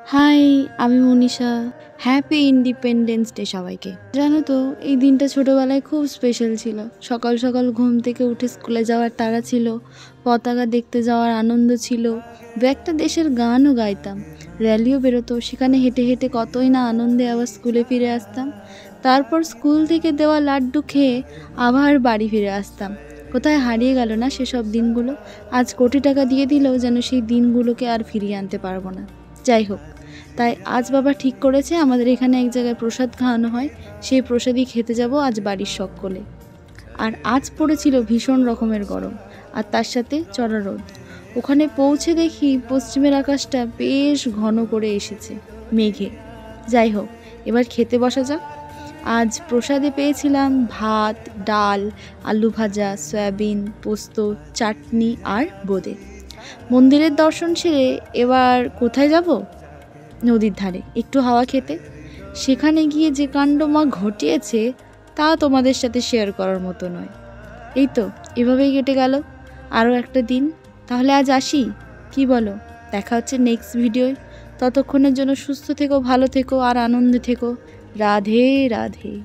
High, আমি Manisha. Happy independence day সবাইকে। জানো তো, এই দিনটা ছোটোবেলায় খুব স্পেশাল ছিল। সকাল সকাল ঘুম থেকে উঠে স্কুলে যাওয়ার তাড়া ছিল, পতাকা দেখতে যাওয়ার আনন্দ ছিল, দু একটা দেশের গানও গাইতাম, র্যালিও বেরোতো, সেখানে হেঁটে হেঁটে কতই না আনন্দে আবার স্কুলে ফিরে আসতাম। তারপর স্কুল থেকে দেওয়া লাড্ডু খেয়ে আবার বাড়ি ফিরে আসতাম। কোথায় হারিয়ে গেল না সেসব দিনগুলো? আজ কোটি টাকা দিয়ে দিলেও যেন সেই দিনগুলোকে আর ফিরিয়ে আনতে পারবো না। যাই হোক, তাই আজ বাবা ঠিক করেছে আমাদের এখানে এক জায়গায় প্রসাদ খাওয়ানো হয়, সেই প্রসাদই খেতে যাব আজ বাড়ির সকলে। আর আজ পড়েছিল ভীষণ রকমের গরম, আর তার সাথে চড়া রোদ। ওখানে পৌঁছে দেখি পশ্চিমের আকাশটা বেশ ঘন করে এসেছে মেঘে। যাই হোক, এবার খেতে বসা যাক। আজ প্রসাদে পেয়েছিলাম ভাত, ডাল, আলু ভাজা, সয়াবিন, পোস্ত, চাটনি আর বোঁদে। মন্দিরের দর্শন সেরে এবার কোথায় যাব? নদীর ধারে একটু হাওয়া খেতে। সেখানে গিয়ে যে কাণ্ড মা ঘটিয়েছে তা তোমাদের সাথে শেয়ার করার মতো নয়। এই তো, এভাবেই কেটে গেল আরও একটা দিন। তাহলে আজ আসি, কি বলো? দেখা হচ্ছে নেক্সট ভিডিওয়। ততক্ষণের জন্য সুস্থ থেকো, ভালো থেকো আর আনন্দে থেকো। রাধে রাধে।